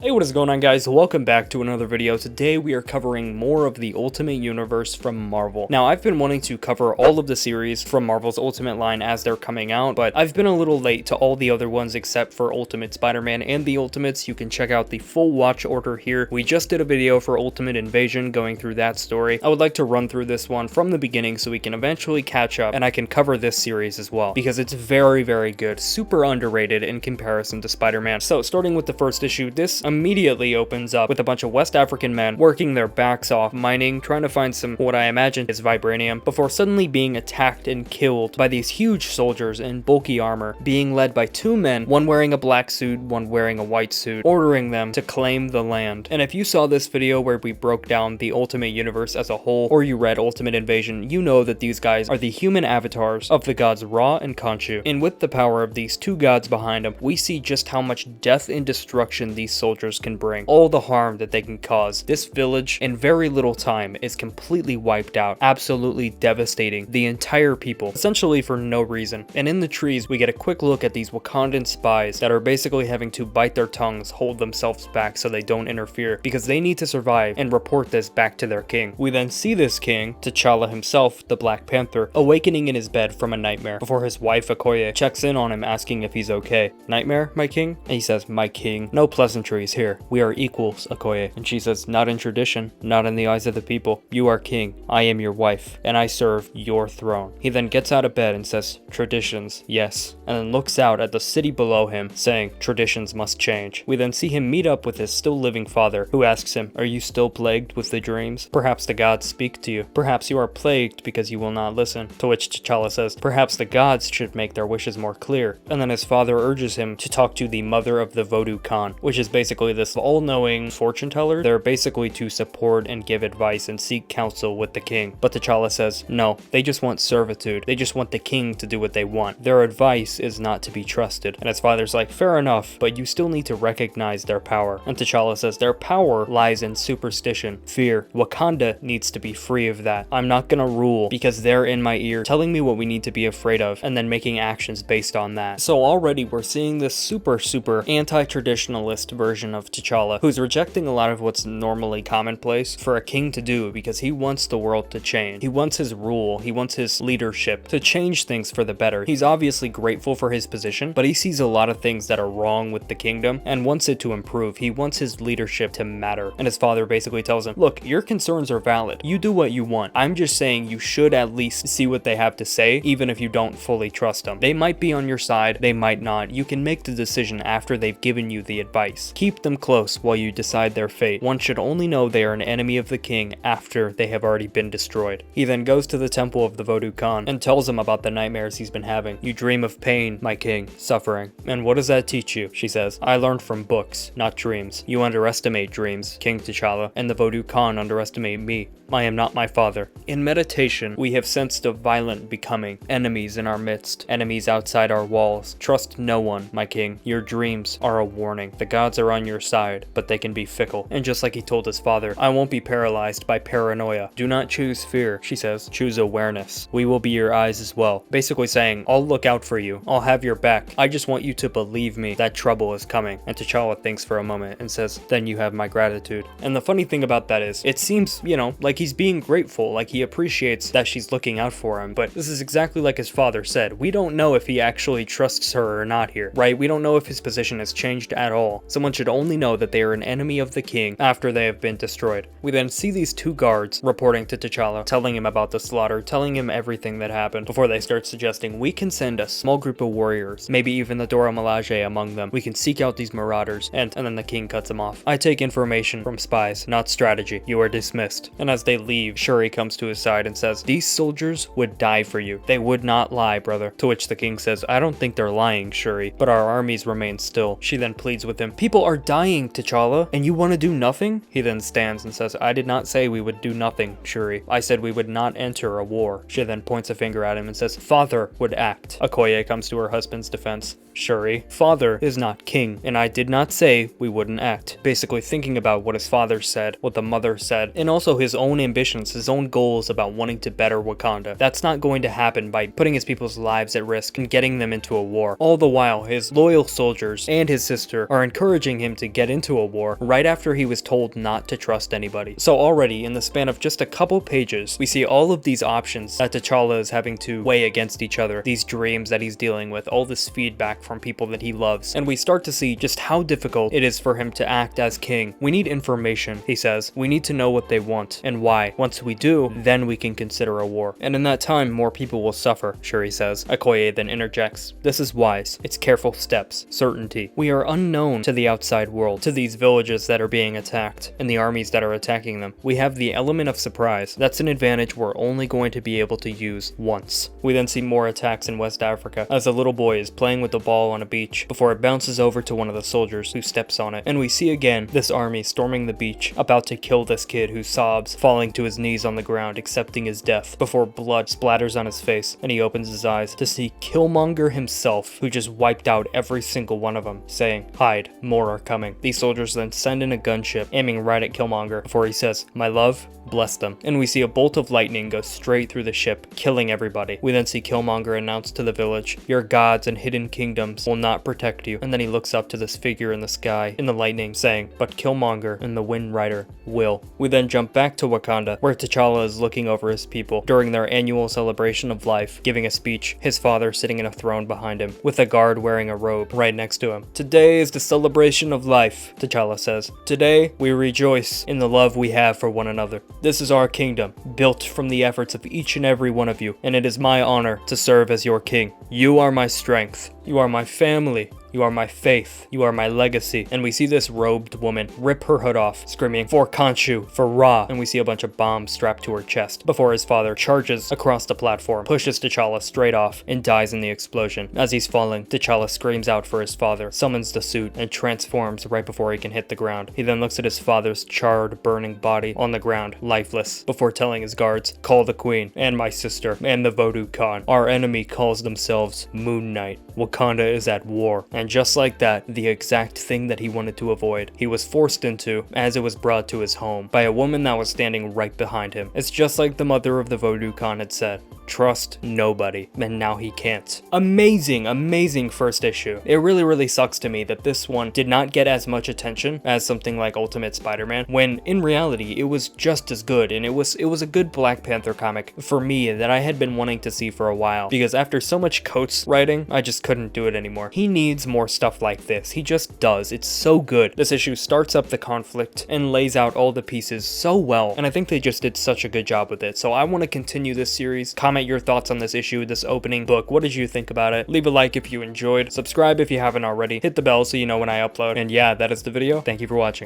Hey, what is going on, guys? Welcome back to another video. Today we are covering more of the Ultimate Universe from Marvel. Now, I've been wanting to cover all of the series from Marvel's Ultimate line as they're coming out, but I've been a little late to all the other ones except for Ultimate Spider-Man and the Ultimates. You can check out the full watch order here. We just did a video for Ultimate Invasion going through that story. I would like to run through this one from the beginning so we can eventually catch up and I can cover this series as well because it's very, very good, super underrated in comparison to Spider-Man. So starting with the first issue, this immediately opens up with a bunch of West African men working their backs off, mining, trying to find some what I imagine is vibranium, before suddenly being attacked and killed by these huge soldiers in bulky armor, being led by two men, one wearing a black suit, one wearing a white suit, ordering them to claim the land. And if you saw this video where we broke down the Ultimate Universe as a whole, or you read Ultimate Invasion, you know that these guys are the human avatars of the gods Ra and Khonshu. And with the power of these two gods behind them, we see just how much death and destruction these soldiers can bring, all the harm that they can cause. This village in very little time is completely wiped out, absolutely devastating the entire people, essentially for no reason. And in the trees, we get a quick look at these Wakandan spies that are basically having to bite their tongues, hold themselves back so they don't interfere, because they need to survive and report this back to their king. We then see this king, T'Challa himself, the Black Panther, awakening in his bed from a nightmare before his wife Okoye checks in on him asking if he's okay. "Nightmare, my king?" And he says, "My king, no pleasantries here. We are equals, Okoye." And she says, "Not in tradition, not in the eyes of the people. You are king, I am your wife, and I serve your throne." He then gets out of bed and says, "Traditions, yes," and then looks out at the city below him, saying, "Traditions must change." We then see him meet up with his still living father, who asks him, "Are you still plagued with the dreams? Perhaps the gods speak to you. Perhaps you are plagued because you will not listen." To which T'Challa says, "Perhaps the gods should make their wishes more clear." And then his father urges him to talk to the mother of the Voodoo Khan, which is basically this all-knowing fortune teller. They're basically to support and give advice and seek counsel with the king. But T'Challa says, no, they just want servitude. They just want the king to do what they want. Their advice is not to be trusted. And his father's like, fair enough, but you still need to recognize their power. And T'Challa says, their power lies in superstition, fear. Wakanda needs to be free of that. I'm not gonna rule because they're in my ear telling me what we need to be afraid of and then making actions based on that. So already we're seeing this super anti-traditionalist version of T'Challa, who's rejecting a lot of what's normally commonplace for a king to do because he wants the world to change. He wants his rule, he wants his leadership to change things for the better. He's obviously grateful for his position, but he sees a lot of things that are wrong with the kingdom and wants it to improve. He wants his leadership to matter. And his father basically tells him, look, your concerns are valid. You do what you want. I'm just saying you should at least see what they have to say, even if you don't fully trust them. They might be on your side, they might not. You can make the decision after they've given you the advice. Keep them close while you decide their fate. One should only know they are an enemy of the king after they have already been destroyed. He then goes to the temple of the Voodoo Khan and tells him about the nightmares he's been having. You dream of pain, my king, suffering. And what does that teach you? She says, I learned from books, not dreams. You underestimate dreams, King T'Challa, and the Voodoo Khan underestimate me. I am not my father. In meditation, we have sensed a violent becoming, enemies in our midst, enemies outside our walls. Trust no one, my king. Your dreams are a warning. The gods are on your side, but they can be fickle. And just like he told his father, I won't be paralyzed by paranoia. Do not choose fear, she says. Choose awareness. We will be your eyes as well. Basically saying, I'll look out for you. I'll have your back. I just want you to believe me that trouble is coming. And T'Challa thinks for a moment and says, then you have my gratitude. And the funny thing about that is, it seems, like he's being grateful, like he appreciates that she's looking out for him, but this is exactly like his father said. We don't know if he actually trusts her or not here, right? We don't know if his position has changed at all. Someone should only know that they are an enemy of the king after they have been destroyed. We then see these two guards reporting to T'Challa, telling him about the slaughter, telling him everything that happened, before they start suggesting we can send a small group of warriors, maybe even the Dora Milaje among them. We can seek out these marauders, and then the king cuts him off. I take information from spies, not strategy. You are dismissed. And as they leave, Shuri comes to his side and says, these soldiers would die for you. They would not lie, brother. To which the king says, I don't think they're lying, Shuri, but our armies remain still. She then pleads with him, people are dying, T'Challa, and you want to do nothing? He then stands and says, I did not say we would do nothing, Shuri. I said we would not enter a war. She then points a finger at him and says, father would act. Okoye comes to her husband's defense. Shuri. Father is not king, and I did not say we wouldn't act. Basically thinking about what his father said, what the mother said, and also his own ambitions, his own goals about wanting to better Wakanda. That's not going to happen by putting his people's lives at risk and getting them into a war. All the while, his loyal soldiers and his sister are encouraging him to get into a war right after he was told not to trust anybody. So already, in the span of just a couple pages, we see all of these options that T'Challa is having to weigh against each other, these dreams that he's dealing with, all this feedback from people that he loves, and we start to see just how difficult it is for him to act as king. We need information, he says. We need to know what they want and why. Once we do, then we can consider a war. And in that time, more people will suffer, Shuri says. Okoye then interjects, this is wise. It's careful steps, certainty. We are unknown to the outside world, to these villages that are being attacked, and the armies that are attacking them. We have the element of surprise. That's an advantage we're only going to be able to use once. We then see more attacks in West Africa, as a little boy is playing with the ball on a beach, before it bounces over to one of the soldiers, who steps on it. And we see again this army storming the beach, about to kill this kid who sobs, falling to his knees on the ground, accepting his death, before blood splatters on his face, and he opens his eyes to see Killmonger himself, who just wiped out every single one of them, saying, hide, more are coming. These soldiers then send in a gunship, aiming right at Killmonger, before he says, my love, bless them. And we see a bolt of lightning go straight through the ship, killing everybody. We then see Killmonger announce to the village, your gods and hidden kingdoms will not protect you. And then he looks up to this figure in the sky, in the lightning, saying, but Killmonger and the Wind Rider will. We then jump back to Wakanda, where T'Challa is looking over his people during their annual celebration of life, giving a speech, his father sitting in a throne behind him, with a guard wearing a robe right next to him. Today is the celebration of life, T'Challa says. Today, we rejoice in the love we have for one another. This is our kingdom, built from the efforts of each and every one of you, and it is my honor to serve as your king. You are my strength. You are my family. You are my faith. You are my legacy. And we see this robed woman rip her hood off, screaming, for Khonshu, for Ra. And we see a bunch of bombs strapped to her chest before his father charges across the platform, pushes T'Challa straight off, and dies in the explosion. As he's falling, T'Challa screams out for his father, summons the suit, and transforms right before he can hit the ground. He then looks at his father's charred, burning body on the ground, lifeless, before telling his guards, call the queen, and my sister, and the Voodoo Khan. Our enemy calls themselves Moon Knight. Wakanda is at war. And just like that, the exact thing that he wanted to avoid, he was forced into as it was brought to his home by a woman that was standing right behind him. It's just like the mother of the Voodoo Khan had said, trust nobody, and now he can't. Amazing, amazing first issue. It really sucks to me that this one did not get as much attention as something like Ultimate Spider-Man, when in reality it was just as good, and it was a good Black Panther comic for me that I had been wanting to see for a while, because after so much Coates writing, I just couldn't do it anymore. He needs more stuff like this. He just does. It's so good. This issue starts up the conflict and lays out all the pieces so well, and I think they just did such a good job with it. So I want to continue this series. Comment your thoughts on this issue, this opening book. What did you think about it? Leave a like if you enjoyed. Subscribe if you haven't already. Hit the bell so you know when I upload. And yeah, that is the video. Thank you for watching.